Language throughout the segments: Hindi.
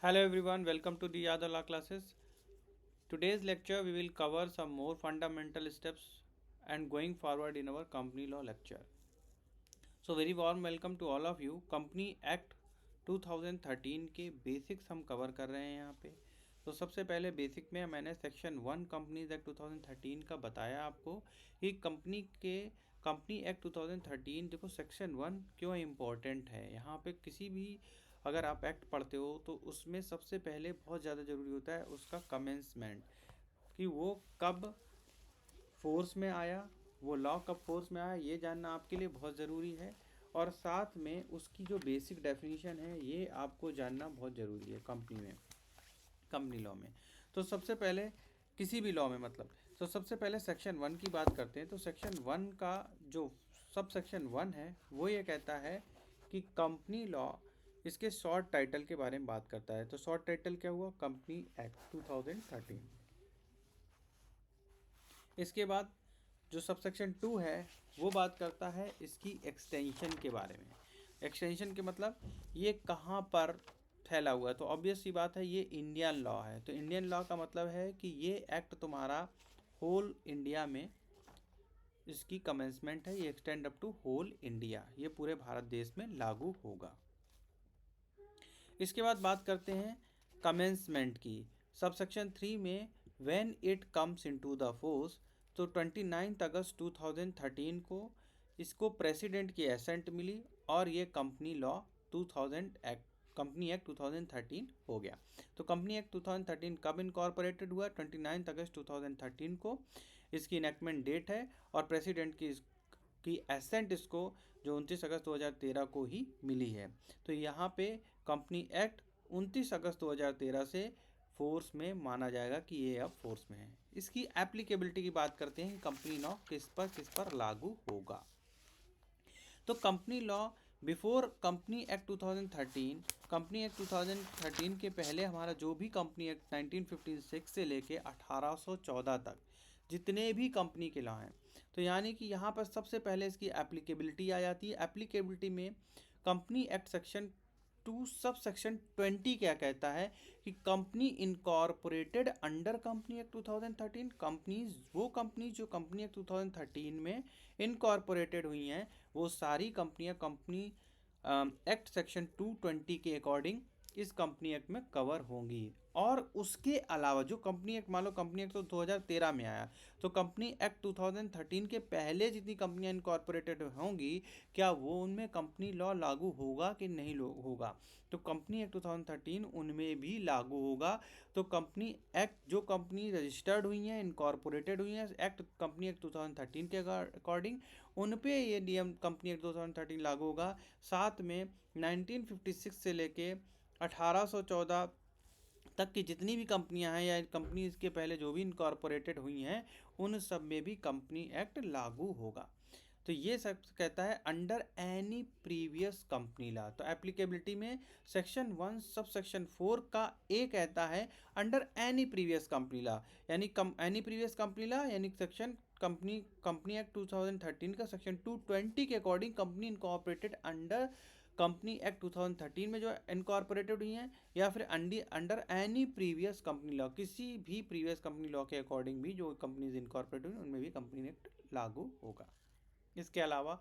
Hello everyone, welcome to the Yadala classes. Today's lecture we will cover some more fundamental steps and going forward in our company law lecture. So very warm welcome to all of you. Company act 2013 के बेसिक्स हम कवर कर रहे हैं यहाँ पे। तो सबसे पहले बेसिक में मैंने सेक्शन 1 कंपनीज एक्ट 2013 का बताया आपको कि कंपनी एक्ट 2013 देखो सेक्शन 1 क्यों इम्पोर्टेंट है। यहाँ पे किसी भी अगर आप एक्ट पढ़ते हो तो उसमें सबसे पहले बहुत ज़्यादा ज़रूरी होता है उसका कमेंसमेंट, कि वो कब फोर्स में आया, वो लॉ कब फोर्स में आया, ये जानना आपके लिए बहुत ज़रूरी है। और साथ में उसकी जो बेसिक डेफिनेशन है ये आपको जानना बहुत ज़रूरी है कंपनी लॉ में। तो सबसे पहले किसी भी लॉ में तो सबसे पहले सेक्शन 1 की बात करते हैं। तो सेक्शन 1 का जो सब सेक्शन 1 है वो ये कहता है कि कंपनी लॉ, इसके शॉर्ट टाइटल के बारे में बात करता है। तो शॉर्ट टाइटल क्या हुआ? Company act 2013। इसके बाद जो सबसेक्शन 2 है वो बात करता है इसकी एक्सटेंशन के बारे में। एक्सटेंशन के मतलब ये कहाँ पर फैला हुआ है। तो ऑब्वियस सी बात है ये इंडियन लॉ है। तो इंडियन लॉ का मतलब है कि ये एक्ट तुम्हारा होल इंडिया में इसकी कमेंसमेंट है, ये extend up to whole India, ये पूरे भारत देश में लागू होगा। इसके बाद बात करते हैं कमेंसमेंट की। सबसेक्शन 3 में when it comes into the force, तो 29 अगस्त 2013 को इसको प्रेसिडेंट की एसेंट मिली और ये कंपनी एक्ट 2013 हो गया। तो कंपनी एक्ट 2013 कब इनकॉर्पोरेटेड हुआ? 29 अगस्त 2013 को इसकी इनेक्टमेंट डेट है और प्रेसिडेंट की एसेंट इसको जो 29 अगस्त 2013 को ही मिली है। तो यहाँ पे कंपनी एक्ट 29 अगस्त 2013 से फोर्स में माना जाएगा कि ये अब फोर्स में है। इसकी एप्लीकेबिलिटी की बात करते हैं, कंपनी लॉ किस पर लागू होगा। तो company law before company act 2013, company act 2013 के पहले हमारा जो भी कंपनी एक्ट 1956 से लेके 1814 तक जितने भी कंपनी के लॉ हैं, तो यानी कि यहाँ पर सबसे पहले इसकी एप्लीकेबिलिटी आ जाती है। एप्लीकेबिलिटी में company act section 2 sub section 20 क्या कहता है कि company incorporated under company act 2013, company जो कंपनी एक्ट 2013 में इनकॉर्पोरेटेड हुई हैं वो सारी कंपनियां कंपनी एक्ट सेक्शन 220 के अकॉर्डिंग इस कंपनी एक्ट में कवर होंगी। और उसके अलावा जो कंपनी एक्ट, मान लो कंपनी एक्ट तो 2013 में आया, तो कंपनी एक्ट 2013 के पहले जितनी कंपनियां इनकॉर्पोरेटेड होंगी क्या वो उनमें कंपनी लॉ लागू होगा कि नहीं होगा? तो कंपनी एक्ट 2013 उनमें भी लागू होगा। तो कंपनी एक्ट जो कंपनी रजिस्टर्ड हुई हैं, इनकॉर्पोरेटेड हुई हैं एक्ट कंपनी एक्ट 2013 के अकॉर्डिंग, उन पे ये नियम कंपनी एक्ट 2013 लागू होगा। साथ में 1956 से लेके 1814 तक की जितनी भी कंपनियां हैं या कंपनी इसके पहले जो भी इनकॉर्पोरेटेड हुई हैं उन सब में भी कंपनी एक्ट लागू होगा। तो ये सब कहता है under any previous company law. तो एप्लीकेबिलिटी में सेक्शन 1 सब सेक्शन 4 का ए कहता है under any previous company law, यानी एनी प्रीवियस कंपनी लॉ यानी सेक्शन कंपनी एक्ट 2013 का सेक्शन 220 के according company incorporated under company act 2013 में जो इनकॉर्पोरेटेड हुई हैं, या फिर under any previous company law, किसी भी प्रीवियस कंपनी लॉ के अकॉर्डिंग भी जो कंपनीज इनकॉर्पोरेटेड हुई उनमें भी कंपनी एक्ट लागू होगा। इसके अलावा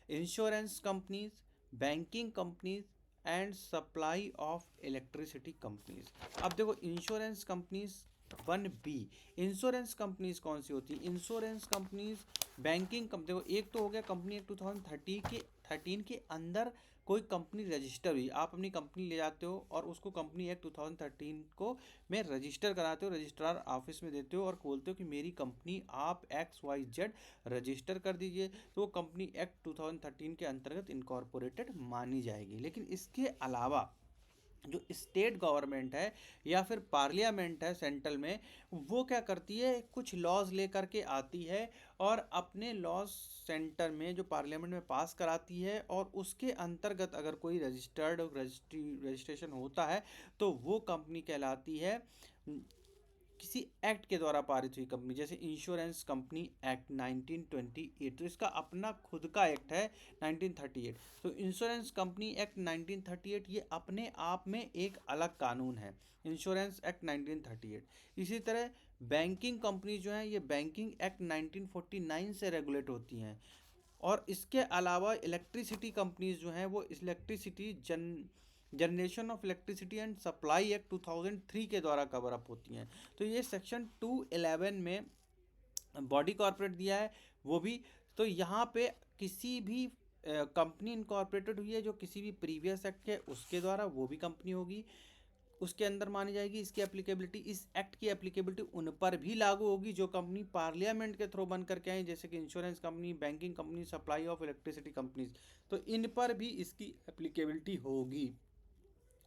insurance companies, banking companies and supply of electricity companies. अब देखो insurance companies 1B, insurance companies कौन सी होती है? इंश्योरेंस कंपनीज बैंकिंग कंपनी, देखो एक तो हो गया कंपनी एक्ट 2013 के अंदर कोई कंपनी रजिस्टर हुई, आप अपनी कंपनी ले जाते हो और उसको कंपनी एक्ट 2013 को में रजिस्टर कराते हो, रजिस्ट्रार ऑफिस में देते हो और बोलते हो कि मेरी कंपनी आप XYZ रजिस्टर कर दीजिए, तो वो कंपनी एक्ट 2013 के अंतर्गत इनकॉर्पोरेटेड मानी जाएगी। लेकिन इसके अलावा जो स्टेट गवर्नमेंट है या फिर पार्लियामेंट है सेंट्रल में, वो क्या करती है, कुछ लॉज लेकर के आती है और अपने लॉज सेंटर में जो पार्लियामेंट में पास कराती है और उसके अंतर्गत अगर कोई रजिस्टर्ड रजिस्ट्रेशन होता है तो वो कंपनी कहलाती है किसी एक्ट के द्वारा पारित हुई कंपनी, जैसे इंश्योरेंस कंपनी एक्ट 1928, तो इसका अपना खुद का एक्ट है 1938। तो इंश्योरेंस कंपनी एक्ट 1938 ये अपने आप में एक अलग कानून है, इंश्योरेंस एक्ट 1938। इसी तरह बैंकिंग कंपनी जो है ये बैंकिंग एक्ट 1949 से रेगुलेट होती हैं। और इसके अलावा इलेक्ट्रिसिटी कंपनीज जो हैं वो electricity generation of electricity and supply act 2003 के द्वारा कवर अप होती हैं। तो ये सेक्शन 211 में बॉडी कॉर्पोरेट दिया है वो भी। तो यहाँ पे किसी भी कंपनी इनकॉर्पोरेटेड हुई है जो किसी भी प्रीवियस एक्ट के उसके द्वारा, वो भी कंपनी होगी, उसके अंदर मानी जाएगी। इसकी एप्लीकेबिलिटी, इस एक्ट की एप्लीकेबिलिटी उन पर भी लागू होगी जो कंपनी पार्लियामेंट के थ्रू बन करके आई, जैसे कि insurance company, banking company, supply of electricity companies, तो इन पर भी इसकी एप्लीकेबिलिटी होगी।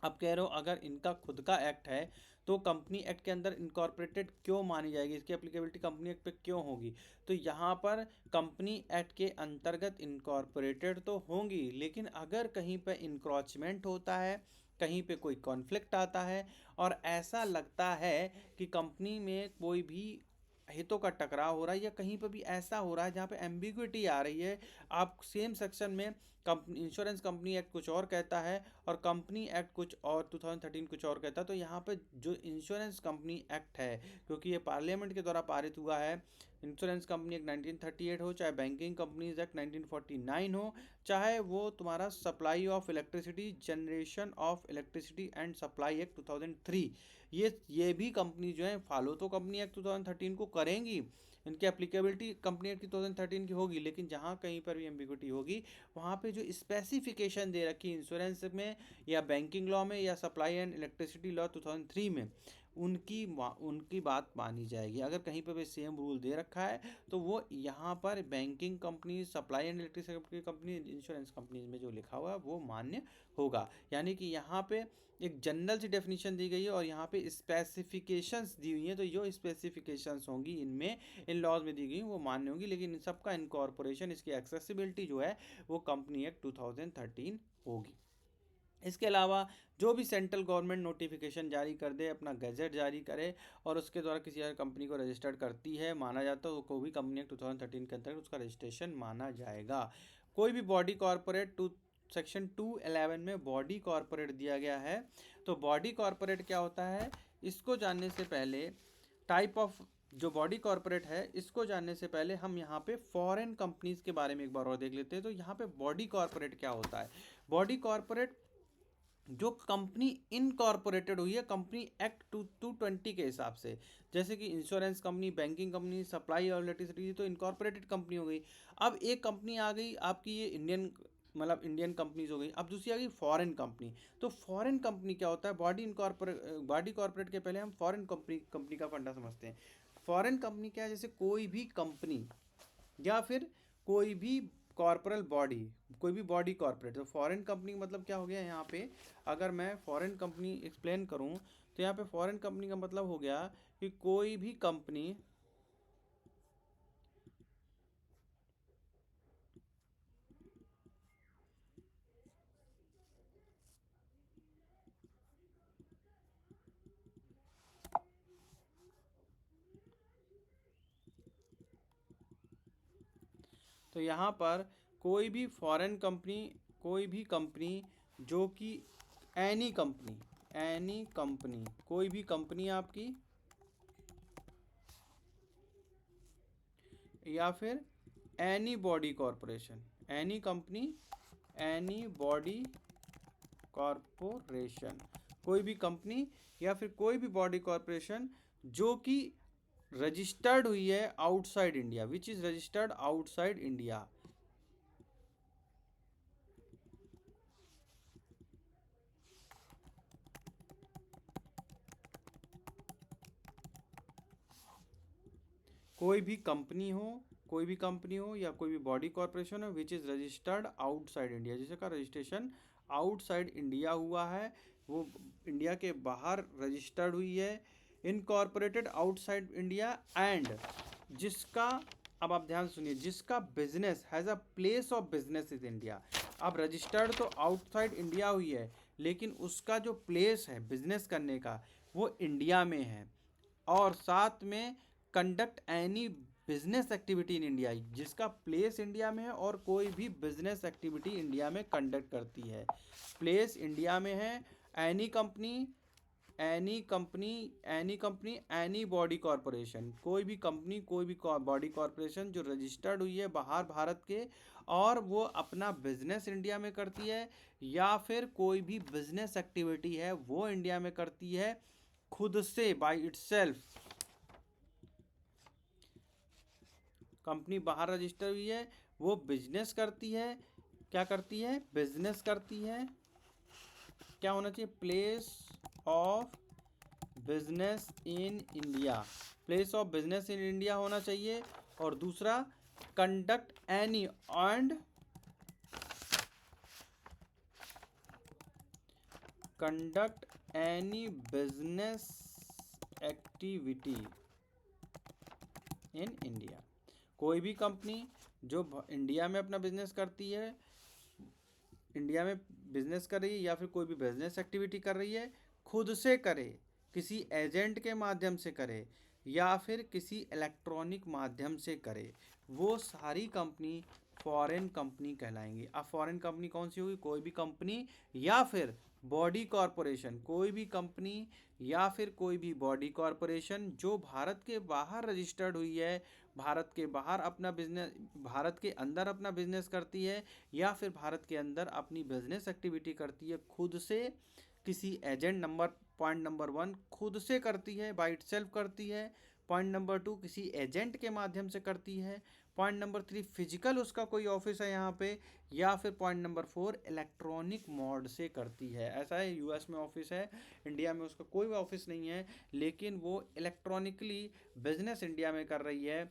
अब कह रहे हो अगर इनका खुद का एक्ट है तो कंपनी एक्ट के अंदर इनकॉर्पोरेटेड क्यों मानी जाएगी, इसकी एप्लीकेबिलिटी कंपनी एक्ट पे क्यों होगी? तो यहाँ पर कंपनी एक्ट के अंतर्गत इनकॉर्पोरेटेड तो होंगी, लेकिन अगर कहीं पे इंक्रोचमेंट होता है, कहीं पे कोई कॉन्फ्लिक्ट आता है और ऐसा लगता है कि कंपनी में कोई भी हितों का टकराव हो रहा है या कहीं पर भी ऐसा हो रहा है जहाँ पे एम्बिग्विटी आ रही है, आप सेम सेक्शन में कंपनी इंश्योरेंस कंपनी एक्ट कुछ और कहता है और कंपनी एक्ट कुछ और 2013 कुछ और कहता है, तो यहाँ पे जो इंश्योरेंस कंपनी एक्ट है, क्योंकि ये पार्लियामेंट के द्वारा पारित हुआ है, इंश्योरेंस कंपनी एक्ट 1938 हो, चाहे बैंकिंग कंपनीज एक्ट 1949 हो, चाहे वो तुम्हारा supply of electricity generation of electricity and supply act 2003, ये भी कंपनी जो है फॉलो तो कंपनी एक्ट 2013 को करेंगी, इनकी एप्लीकेबिलिटी कंपनी एक्ट 2013 की होगी, लेकिन जहाँ कहीं पर भी एम्बिग्विटी होगी वहाँ पे जो स्पेसिफिकेशन दे रखी इंश्योरेंस में या बैंकिंग लॉ में या सप्लाई एंड इलेक्ट्रिसिटी लॉ 2003 में, उनकी बात मानी जाएगी। अगर कहीं पर भी सेम रूल दे रखा है तो वो यहाँ पर banking company, supply and electricity company, insurance company में जो लिखा हुआ है वो मान्य होगा। यानी कि यहाँ पे एक जनरल सी डेफिनेशन दी गई है और यहाँ पे स्पेसिफिकेशंस दी हुई हैं, तो जो स्पेसिफिकेशंस होंगी इनमें, इन लॉज में दी गई वो मान्य होंगी, लेकिन इन सबका इनकॉर्पोरेशन, इसकी एक्सेसिबिलिटी जो है वो कंपनी एक्ट 2013 होगी। इसके अलावा जो भी सेंट्रल गवर्नमेंट नोटिफिकेशन जारी कर दे, अपना गैजेट जारी करे और उसके द्वारा किसी और कंपनी को रजिस्टर्ड करती है, माना जाता है, वो भी कंपनी एक्ट 2013 के अंतर्गत उसका रजिस्ट्रेशन माना जाएगा। कोई भी बॉडी कॉर्पोरेट सेक्शन 211 में बॉडी कॉर्पोरेट दिया गया है। तो बॉडी कॉर्पोरेट क्या होता है, इसको जानने से पहले टाइप ऑफ जो बॉडी कॉर्पोरेट है इसको जानने से पहले हम यहाँ पे फॉरेन कंपनीज के बारे में एक बार और देख लेते हैं। तो यहाँ पे बॉडी कॉर्पोरेट क्या होता है, बॉडी कॉर्पोरेट जो कंपनी इनकॉर्पोरेटेड हुई है कंपनी एक्ट 220 के हिसाब से, जैसे कि insurance company, banking company, supply और इलेक्ट्रिसिटी, तो इनकॉर्पोरेटेड कंपनी हो गई। अब एक कंपनी आ गई आपकी, ये इंडियन मतलब इंडियन कंपनीज हो गई। अब दूसरी आ गई फॉरेन कंपनी। तो फॉरेन कंपनी क्या होता है, बॉडी कॉर्पोरेट के पहले हम फॉरेन कंपनी का फंडा समझते हैं। फॉरेन कंपनी क्या है, जैसे कोई भी कंपनी या फिर कोई भी कॉर्पोरल बॉडी, कोई भी बॉडी कॉर्पोरेट। तो फॉरेन कंपनी मतलब क्या हो गया यहाँ पे, अगर मैं फॉरेन कंपनी एक्सप्लेन करूँ तो यहाँ पे फॉरेन कंपनी का मतलब हो गया कि कोई भी कंपनी तो यहाँ पर कोई भी फॉरेन कंपनी, कोई भी कंपनी जो कि एनी कंपनी कोई भी कंपनी आपकी, या फिर any body corporation, any company, any body corporation, कोई भी कंपनी या फिर कोई भी बॉडी कॉरपोरेशन जो कि रजिस्टर्ड हुई है outside India, which is registered outside India. कोई भी कंपनी हो, कोई भी कंपनी हो या कोई भी बॉडी कॉरपोरेशन हो which is registered outside India, जिसका रजिस्ट्रेशन आउटसाइड इंडिया हुआ है, वो इंडिया के बाहर रजिस्टर्ड हुई है, इनकॉर्पोरेटेड आउटसाइड इंडिया, एंड जिसका, अब आप ध्यान सुनिए, जिसका business has a place of business is India. अब रजिस्टर्ड तो आउटसाइड इंडिया हुई है, लेकिन उसका जो प्लेस है बिजनेस करने का वो इंडिया में है। और साथ में conduct any business activity in India, जिसका प्लेस इंडिया में है और कोई भी बिजनेस एक्टिविटी इंडिया में कंडक्ट करती है। प्लेस इंडिया में है, any company any body corporation, कोई भी कंपनी कोई भी बॉडी कॉरपोरेशन जो रजिस्टर्ड हुई है बाहर भारत के और वो अपना बिजनेस इंडिया में करती है, या फिर कोई भी बिजनेस एक्टिविटी है वो इंडिया में करती है खुद से बाय इटसेल्फ। कंपनी बाहर रजिस्टर हुई है, वो बिजनेस करती है, क्या करती है, बिजनेस करती है। क्या होना चाहिए, place of business in India, place of business in India होना चाहिए। और दूसरा, conduct any and conduct any business activity in India, कोई भी कंपनी जो इंडिया में अपना बिजनेस करती है, इंडिया में बिजनेस कर रही है या फिर कोई भी बिजनेस एक्टिविटी कर रही है, खुद से करे, किसी एजेंट के माध्यम से करे या फिर किसी इलेक्ट्रॉनिक माध्यम से करे, वो सारी कंपनी फॉरेन कंपनी कहलाएंगी। अब फॉरेन कंपनी कौन सी होगी, कोई भी कंपनी या फिर बॉडी कॉरपोरेशन, कोई भी कंपनी या फिर कोई भी बॉडी कॉरपोरेशन जो भारत के बाहर रजिस्टर्ड हुई है, भारत के बाहर अपना बिजनेस, भारत के अंदर अपना बिजनेस करती है या फिर भारत के अंदर अपनी बिजनेस एक्टिविटी करती है खुद से, किसी एजेंट, पॉइंट नंबर 1 खुद से करती है, बाय इटसेल्फ करती है। पॉइंट नंबर 2 किसी एजेंट के माध्यम से करती है। पॉइंट नंबर 3 फिजिकल उसका कोई ऑफिस है यहाँ पे, या फिर पॉइंट नंबर 4 इलेक्ट्रॉनिक मोड से करती है। ऐसा है, यूएस में ऑफिस है, इंडिया में उसका कोई ऑफिस नहीं है, लेकिन वो इलेक्ट्रॉनिकली बिजनेस इंडिया में कर रही है,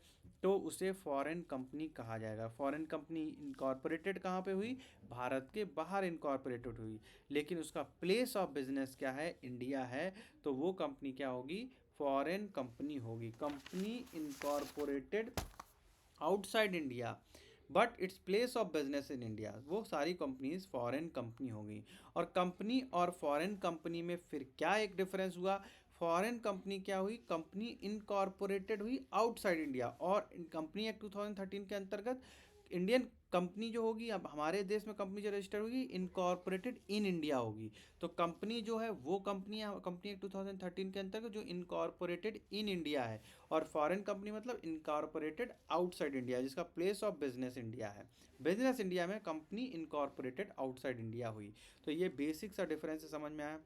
तो उसे फॉरेन कंपनी कहा जाएगा। फॉरेन कंपनी इनकॉर्पोरेटेड कहाँ पे हुई, भारत के बाहर इनकॉर्पोरेटेड हुई, लेकिन उसका प्लेस ऑफ बिजनेस क्या है, इंडिया है, तो वो कंपनी क्या होगी, फॉरेन कंपनी होगी। Company incorporated outside India but its place of business in India, वो सारी कंपनीज फॉरेन कंपनी होगी। और कंपनी और फॉरेन कंपनी में फिर क्या एक डिफरेंस हुआ, फॉरेन कंपनी क्या हुई, कंपनी इनकॉर्पोरेटेड हुई आउटसाइड इंडिया, और कंपनी एक्ट 2013 के अंतर्गत इंडियन कंपनी जो होगी, अब हमारे देश में कंपनी जो रजिस्टर होगी इनकॉर्पोरेटेड इन इंडिया होगी। तो कंपनी जो है वो कंपनी एक्ट 2013 के अंतर्गत जो इनकॉर्पोरेटेड इन इंडिया है, और फॉरेन कंपनी मतलब इनकॉर्पोरेटेड आउटसाइड इंडिया, जिसका प्लेस ऑफ बिजनेस इंडिया है। बिजनेस इंडिया में कंपनी इनकॉर्पोरेटेड आउटसाइड इंडिया हुई। तो ये बेसिक सा डिफरेंस समझ में आया।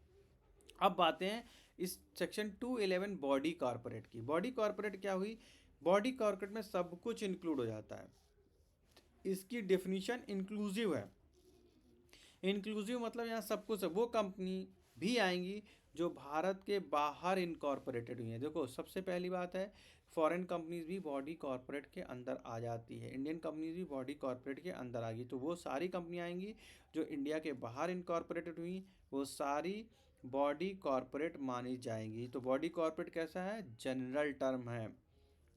अब बातें हैं इस सेक्शन 211 बॉडी कॉर्पोरेट की। बॉडी कॉर्पोरेट क्या हुई, बॉडी कॉर्पोरेट में सब कुछ इंक्लूड हो जाता है, इसकी डेफिनेशन इंक्लूसिव है। इंक्लूसिव मतलब यहाँ सब कुछ है, वो कंपनी भी आएंगी जो भारत के बाहर इनकॉर्पोरेटेड हुई हैं। देखो सबसे पहली बात है, फॉरेन कंपनीज भी बॉडी कॉर्पोरेट के अंदर आ जाती है, इंडियन कंपनीज भी बॉडी कॉर्पोरेट के अंदर आ गई, तो वो सारी कंपनी आएंगी जो इंडिया के बाहर इनकॉर्पोरेटेड हुई, वो सारी बॉडी कॉर्पोरेट मानी जाएंगी। तो बॉडी कॉर्पोरेट कैसा है, जनरल टर्म है,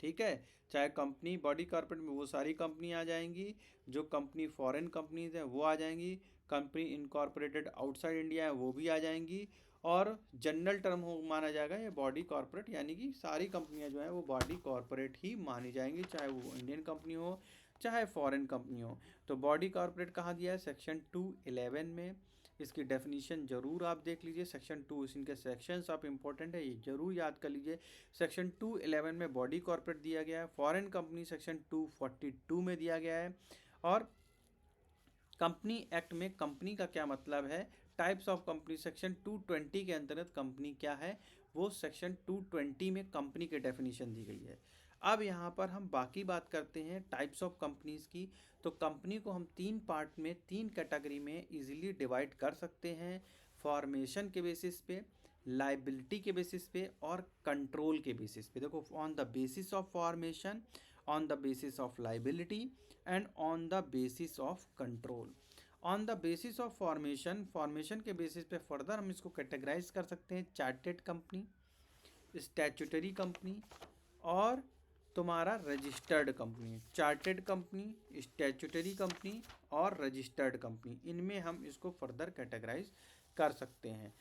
ठीक है। चाहे कंपनी बॉडी कॉर्पोरेट में वो सारी कंपनी आ जाएंगी, जो कंपनी फॉरेन कंपनीज हैं वो आ जाएंगी, कंपनी इनकॉर्पोरेटेड आउटसाइड इंडिया है वो भी आ जाएंगी, और जनरल टर्म हो माना जाएगा ये बॉडी कॉर्पोरेट, यानी कि सारी कंपनियां जो हैं वो बॉडी कॉर्पोरेट ही मानी जाएंगी, चाहे वो इंडियन कंपनी हो चाहे फॉरेन कंपनी हो। तो बॉडी कॉर्पोरेट कहाँ दिया है, सेक्शन 211 में। इसकी डेफिनेशन जरूर आप देख लीजिए, सेक्शन 2 इनके सेक्शंस आप इंपॉर्टेंट है, ये जरूर याद कर लीजिए। सेक्शन 211 में बॉडी कॉर्पोरेट दिया गया है, फॉरेन कंपनी सेक्शन 242 में दिया गया है, और कंपनी एक्ट में कंपनी का क्या मतलब है, टाइप्स ऑफ कंपनी सेक्शन 220 के अंतर्गत कंपनी क्या है, वो सेक्शन 220 में कंपनी के डेफिनेशन दी गई है। अब यहाँ पर हम बाकी बात करते हैं टाइप्स ऑफ कंपनीज की। तो कंपनी को हम 3 पार्ट में, 3 कैटेगरी में इजीली डिवाइड कर सकते हैं, फॉर्मेशन के बेसिस पे, लाइबिलिटी के बेसिस पे और कंट्रोल के बेसिस पे। देखो, on the basis of formation, on the basis of liability and on the basis of control. On the basis of formation, formation के बेसिस पे फर्दर हम इसको कैटेगराइज कर सकते हैं, चार्टेड कंपनी, स्टैट्यूटरी कंपनी और तुम्हारा registered company. Chartered company, statutory company और रजिस्टर्ड कंपनी, इनमें हम इसको फर्दर कैटेगराइज कर सकते हैं।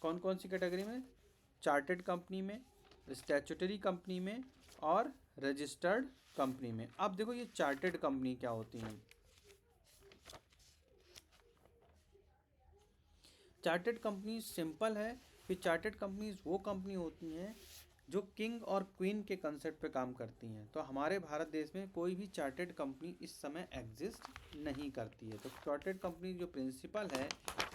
कौन कौन सी कैटेगरी में, चार्टेड कंपनी में स्टैट्यूटरी कंपनी में और रजिस्टर्ड कंपनी में। अब देखो ये चार्टेड कंपनी क्या होती हैं। चार्टेड कंपनी सिंपल है कि चार्टेड कंपनीज वो कंपनी होती हैं जो किंग और क्वीन के कंसेप्ट पे काम करती हैं। तो हमारे भारत देश में कोई भी चार्टेड कंपनी इस समय एग्जिस्ट नहीं करती है। तो चार्टेड कंपनी जो प्रिंसिपल है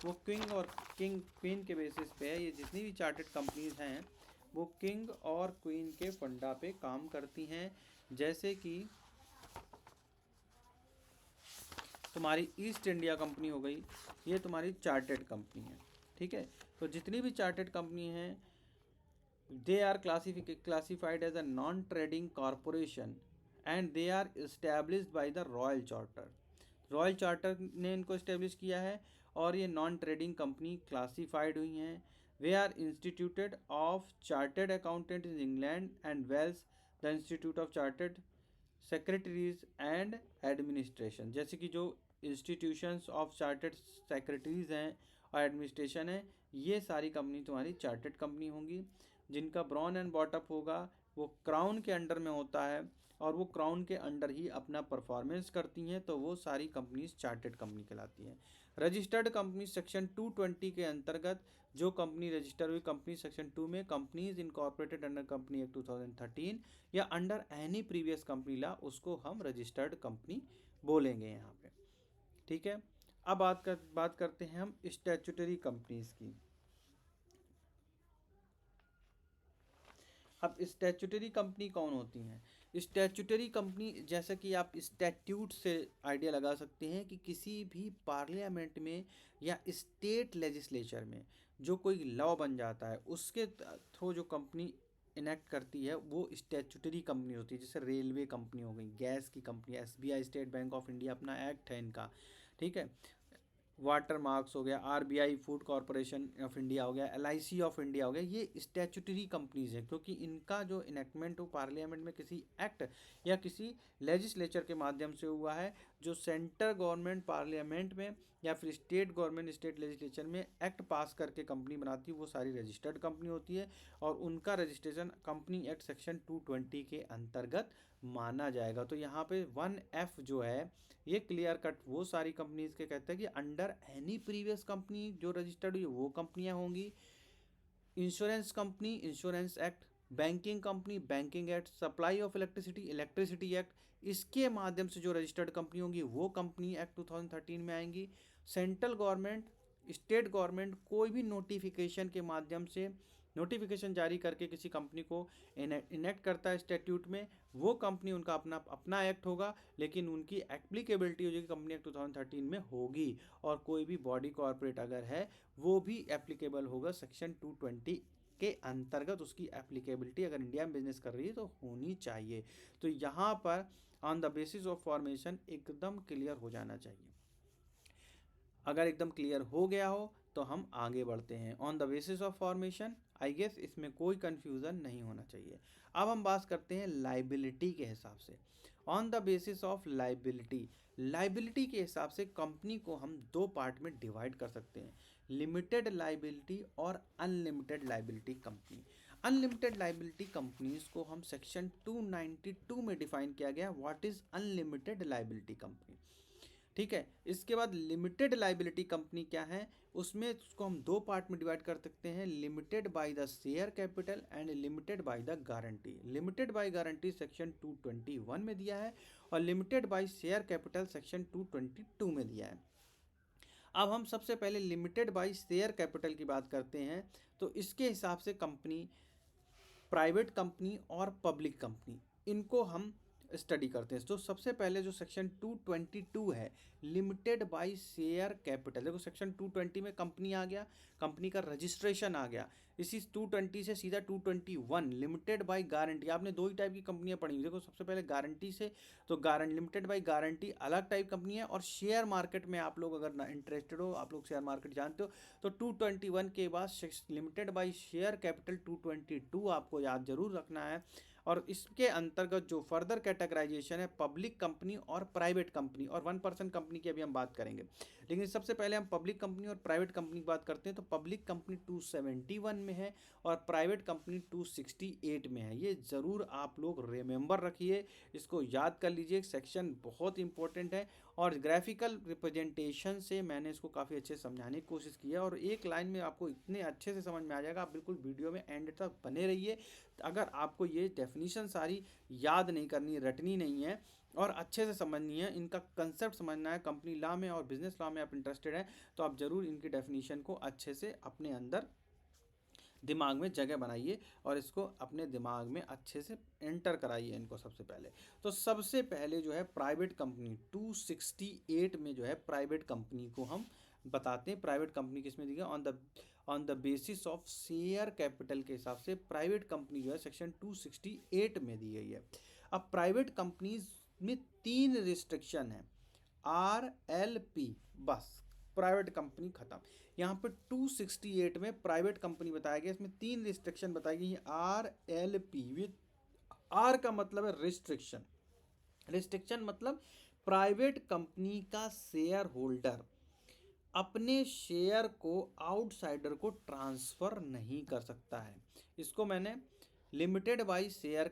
वो किंग और क्वीन के बेसिस पे है। ये जितनी भी चार्टेड कंपनीज हैं वो किंग और क्वीन के फंडा पे काम करती हैं। जैसे कि तुम्हारी ईस्ट इंडिया कंपनी हो गई, ये तुम्हारी चार्टेड कंपनी है, ठीक है। तो जितनी भी चार्टेड कंपनी हैं they are classified as a non-trading corporation and they are established by the Royal Charter। Royal charter ने इनको इस्टेब्लिश किया है और ये नॉन ट्रेडिंग कंपनी क्लासीफाइड हुई हैं। We are instituted of chartered accountant in England and Wales, the institute of chartered secretaries and administration. जैसे कि जो इंस्टीट्यूशंस ऑफ चार्टर्ड सेक्रेटरीज हैं और एडमिनिस्ट्रेशन है, ये सारी कंपनी तुम्हारी चार्टर्ड कंपनी होंगी। जिनका ब्राउन एंड बॉटअप होगा वो क्राउन के अंडर में होता है और वो क्राउन के अंडर ही अपना परफॉर्मेंस करती हैं, तो वो सारी कंपनीज चार्टर्ड कंपनी कहलाती हैं। रजिस्टर्ड कंपनी सेक्शन 220 के अंतर्गत जो कंपनी रजिस्टर हुई, कंपनी सेक्शन 2 में companies incorporated under company act 2013 या अंडर एनी प्रीवियस कंपनी ला, उसको हम रजिस्टर्ड कंपनी बोलेंगे यहाँ पे, ठीक है। अब बात करते हैं हम स्टैट्यूटरी कंपनीज की। अब स्टैट्यूटरी कंपनी कौन होती हैं? स्टैट्यूटरी कंपनी, जैसा कि आप स्टैट्यूट से आइडिया लगा सकते हैं कि किसी भी पार्लियामेंट में या स्टेट लेजिस्लेचर में जो कोई लॉ बन जाता है उसके थ्रू जो कंपनी इनेक्ट करती है वो स्टैट्यूटरी कंपनी होती है। जैसे रेलवे कंपनी हो गई, गैस की company, SBI state bank of India अपना एक्ट है इनका, ठीक है। वाटर मार्क्स हो गया, RBI food corporation of India हो गया, एलआईसी ऑफ इंडिया हो गया, ये स्टैट्यूटरी कंपनीज हैं क्योंकि इनका जो इनेक्टमेंट हो पार्लियामेंट में किसी एक्ट या किसी लेजिस्लेचर के माध्यम से हुआ है। जो सेंट्रल गवर्नमेंट पार्लियामेंट में या फिर स्टेट गवर्नमेंट स्टेट लेजिस्लेचर में एक्ट पास करके कंपनी बनाती है वो सारी रजिस्टर्ड कंपनी होती है और उनका रजिस्ट्रेशन कंपनी एक्ट सेक्शन 220 के अंतर्गत माना जाएगा। तो यहाँ पे 1F जो है ये क्लियर कट वो सारी कंपनीज के कहते हैं कि अंडर एनी प्रीवियस कंपनी जो रजिस्टर्ड हुई वो कंपनियां होंगी। Insurance company insurance act, banking company banking act, supply of electricity electricity act, इसके माध्यम से जो रजिस्टर्ड कंपनी होंगी वो कंपनी एक्ट 2013 में आएंगी। सेंट्रल गवर्नमेंट स्टेट गवर्नमेंट कोई भी नोटिफिकेशन के माध्यम से नोटिफिकेशन जारी करके किसी कंपनी को इनेक्ट करता है स्टैट्यूट में, वो कंपनी उनका अपना एक्ट होगा, लेकिन उनकी एप्लीकेबिलिटी जो कि कंपनी एक्ट 2013 में होगी। और कोई भी बॉडी कॉर्पोरेट अगर है वो भी एप्लीकेबल होगा सेक्शन 220 के अंतर्गत। उसकी एप्लीकेबिलिटी अगर इंडिया में बिजनेस कर रही है तो होनी चाहिए। तो यहाँ पर on the basis of formation एकदम क्लियर हो जाना चाहिए। अगर एकदम क्लियर हो गया हो तो हम आगे बढ़ते हैं। On the basis of formation, I guess इसमें कोई कन्फ्यूज़न नहीं होना चाहिए। अब हम बात करते हैं लाइबिलिटी के हिसाब से। On the basis of liability, liability के हिसाब से कंपनी को हम दो पार्ट में डिवाइड कर सकते हैं, लिमिटेड लाइबिलिटी और unlimited liability company. Unlimited liability companies को हम सेक्शन 292 में डिफाइन किया गया, what is unlimited liability company, ठीक है। इसके बाद लिमिटेड लाइबिलिटी कंपनी क्या है, उसमें उसको हम दो पार्ट में डिवाइड कर सकते हैं, limited by the share capital and limited by the guarantee. Limited by guarantee section 221 में दिया है और limited by share capital section 222 में दिया है। अब हम सबसे पहले लिमिटेड बाय शेयर कैपिटल की बात करते हैं। तो इसके हिसाब से कंपनी, प्राइवेट कंपनी और पब्लिक कंपनी, इनको हम स्टडी करते हैं। तो सबसे पहले जो सेक्शन 222 है लिमिटेड बाय शेयर कैपिटल, देखो सेक्शन 220 में कंपनी आ गया, कंपनी का रजिस्ट्रेशन आ गया, इसी 220 से सीधा 221 लिमिटेड बाय गारंटी। आपने दो ही टाइप की कंपनियां पढ़ी, देखो सबसे पहले गारंटी से, तो लिमिटेड बाय गारंटी अलग टाइप कंपनी है। और शेयर मार्केट में आप लोग अगर इंटरेस्टेड हो, आप लोग शेयर मार्केट जानते हो, तो 221 के बाद लिमिटेड बाय शेयर कैपिटल 222 आपको याद जरूर रखना है। और इसके अंतर्गत जो फर्दर कैटेगराइजेशन है पब्लिक कंपनी और प्राइवेट कंपनी और 1% कंपनी की अभी हम बात करेंगे। लेकिन सबसे पहले हम पब्लिक कंपनी और प्राइवेट कंपनी की बात करते हैं। तो पब्लिक कंपनी 271 में है और प्राइवेट कंपनी 268 में है। ये ज़रूर आप लोग रिमेंबर रखिए, इसको याद कर लीजिए, सेक्शन बहुत इंपॉर्टेंट है और ग्राफिकल रिप्रेजेंटेशन से मैंने इसको काफ़ी अच्छे से समझाने की कोशिश की है और एक लाइन में आपको इतने अच्छे से समझ में आ जाएगा। आप बिल्कुल वीडियो में एंड तक बने रहिए। अगर आपको ये डेफिनीशन सारी याद नहीं करनी, रटनी नहीं है और अच्छे से समझनी है, इनका कंसेप्ट समझना है, कंपनी लॉ में और बिजनेस लॉ में आप इंटरेस्टेड हैं तो आप ज़रूर इनकी डेफिनीशन को अच्छे से अपने अंदर दिमाग में जगह बनाइए और इसको अपने दिमाग में अच्छे से एंटर कराइए इनको। सबसे पहले तो सबसे पहले जो है प्राइवेट कंपनी 268 में जो है प्राइवेट कंपनी को हम बताते हैं। प्राइवेट कंपनी किसमें दी गई, on the basis of share capital के हिसाब से प्राइवेट कंपनी जो है सेक्शन 268 में दी गई है। अब प्राइवेट कंपनीज में 3 रिस्ट्रिक्शन है, RLP, बस प्राइवेट कंपनी खत्म। यहाँ पे 268 में प्राइवेट कंपनी बताया गया, इसमें 3 रिस्ट्रिक्शन बताई गई है। RLP विद R का मतलब है रिस्ट्रिक्शन। रिस्ट्रिक्शन मतलब प्राइवेट कंपनी का शेयर होल्डर अपने शेयर को आउटसाइडर को ट्रांसफ़र नहीं कर सकता है। इसको मैंने लिमिटेड बाई शेयर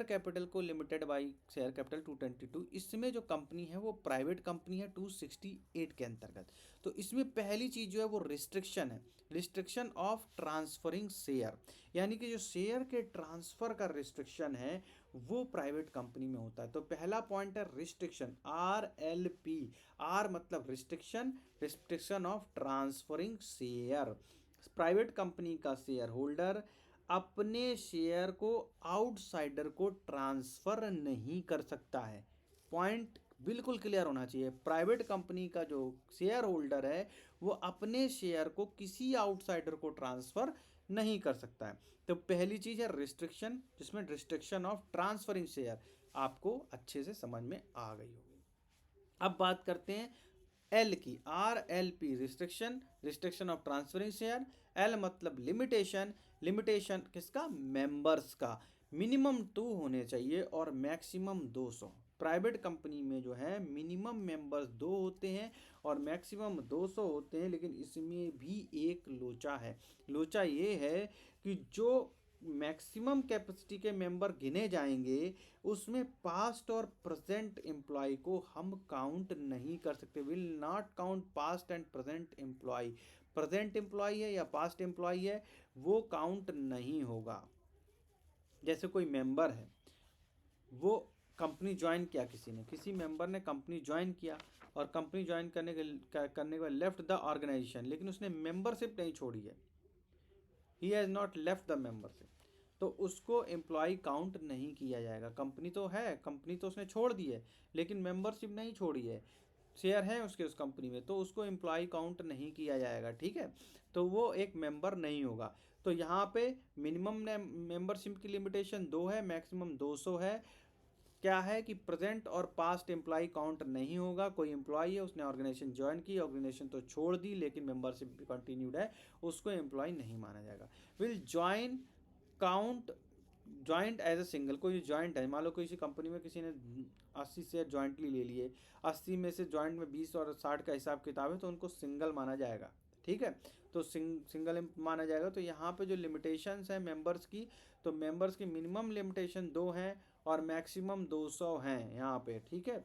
कैपिटल को लिमिटेड बाई शेयर कैपिटल 222, इसमें जो कंपनी है वो प्राइवेट कंपनी है 268 के अंतर्गत। तो इसमें पहली चीज़ जो है वो रिस्ट्रिक्शन है, रिस्ट्रिक्शन ऑफ ट्रांसफरिंग शेयर, यानी कि जो शेयर के ट्रांसफ़र का रिस्ट्रिक्शन है वो प्राइवेट कंपनी में होता है। तो पहला पॉइंट है रिस्ट्रिक्शन, RLP। R मतलब restriction, restriction of transferring share. Private company का शेयर होल्डर अपने शेयर को आउटसाइडर को ट्रांसफ़र नहीं कर सकता है। पॉइंट बिल्कुल क्लियर होना चाहिए। प्राइवेट कंपनी का जो शेयर होल्डर है वो अपने शेयर को किसी आउटसाइडर को ट्रांसफ़र नहीं कर सकता है। तो पहली चीज़ है रिस्ट्रिक्शन, जिसमें रिस्ट्रिक्शन ऑफ ट्रांसफरिंग शेयर आपको अच्छे से समझ में आ गई होगी। अब बात करते हैं एल की, RLP restriction, restriction of transferring share. L मतलब लिमिटेशन, लिमिटेशन किसका, मेंबर्स का, मिनिमम 2 होने चाहिए और मैक्सिमम 200। प्राइवेट कंपनी में जो है मिनिमम मेंबर्स 2 होते हैं और मैक्सिमम 200 होते हैं, लेकिन इसमें भी एक लोचा है। लोचा ये है कि जो मैक्सिमम कैपेसिटी के मेंबर गिने जाएंगे उसमें पास्ट और प्रेजेंट एम्प्लॉय को हम काउंट नहीं कर सकते। Will not count past and present employ. Present employ है या पास्ट एम्प्लॉय है वो काउंट नहीं होगा। जैसे कोई मेंबर है, वो कंपनी ज्वाइन किया, किसी मेंबर ने कंपनी ज्वाइन किया और कंपनी ज्वाइन करने के बाद लेफ्ट द ऑर्गेनाइजेशन, लेकिन उसने मेंबरशिप नहीं छोड़ी है, he has not left the membership, तो उसको एम्प्लॉय काउंट नहीं किया जाएगा। कंपनी तो है, कंपनी तो उसने छोड़ दी है लेकिन मेंबरशिप नहीं छोड़ी है, शेयर है उसके उस कंपनी में, तो उसको एम्प्लॉय काउंट नहीं किया जाएगा। ठीक है, तो वो एक मेंबर नहीं होगा। तो यहाँ पे मिनिमम मेंबरशिप की लिमिटेशन 2 है, मैक्सिमम 200 है। क्या है कि प्रेजेंट और पास्ट एम्प्लॉय काउंट नहीं होगा। कोई एम्प्लॉय है, उसने ऑर्गेनाइजेशन ज्वाइन की, ऑर्गेनाइजेशन तो छोड़ दी लेकिन मेंबरशिप भी कंटिन्यूड है, उसको एम्प्लॉय नहीं माना जाएगा। Will join count joint as a single, कोई ज्वाइंट है, मान लो किसी कंपनी में किसी ने 80 शेयर ज्वाइंटली ले लिए, 80 में से ज्वाइंट में 20 और 60 का हिसाब किताब है तो उनको सिंगल माना जाएगा। ठीक है, तो सिंगल माना जाएगा। तो यहाँ पे जो लिमिटेशंस हैं मेंबर्स की, तो मेंबर्स की मिनिमम लिमिटेशन 2 हैं और मैक्सिमम 200 हैं यहाँ पे। ठीक है,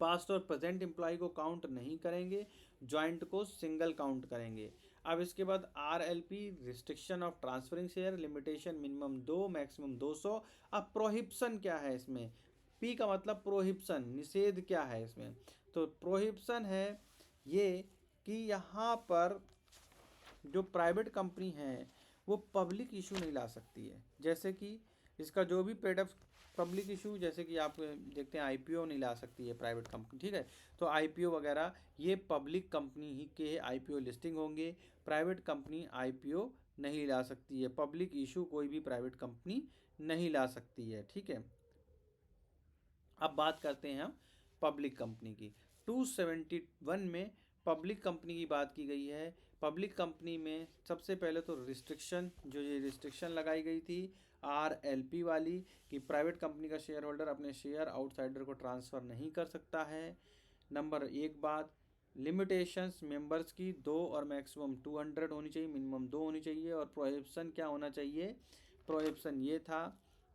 पास्ट और प्रेजेंट एम्प्लॉय को काउंट नहीं करेंगे, ज्वाइंट को सिंगल काउंट करेंगे। अब इसके बाद RLP restriction of transferring share, limitation minimum 2 maximum 200। अब प्रोहिबिशन क्या है इसमें, P का मतलब प्रोहिबिशन, निषेध क्या है इसमें, तो प्रोहिबिशन है ये कि यहाँ पर जो प्राइवेट कंपनी है वो पब्लिक इशू नहीं ला सकती है। जैसे कि इसका जो भी पेड अप पब्लिक इशू, जैसे कि आप देखते हैं IPO नहीं ला सकती है प्राइवेट कंपनी। ठीक है, तो IPO वगैरह ये पब्लिक कंपनी ही के IPO लिस्टिंग होंगे, प्राइवेट कंपनी IPO नहीं ला सकती है। पब्लिक इशू कोई भी प्राइवेट कंपनी नहीं ला सकती है। ठीक है, अब बात करते हैं हम पब्लिक कंपनी की। 271 में पब्लिक कंपनी की बात की गई है। पब्लिक कंपनी में सबसे पहले तो रिस्ट्रिक्शन, जो ये रिस्ट्रिक्शन लगाई गई थी RLP वाली, कि प्राइवेट कंपनी का शेयर होल्डर अपने शेयर आउटसाइडर को ट्रांसफ़र नहीं कर सकता है। नंबर 1 बात, लिमिटेशंस मेंबर्स की 2 और मैक्सिमम 200 होनी चाहिए, मिनिमम 2 होनी चाहिए। और प्रोहिबिशन क्या होना चाहिए, प्रोहिबिशन ये था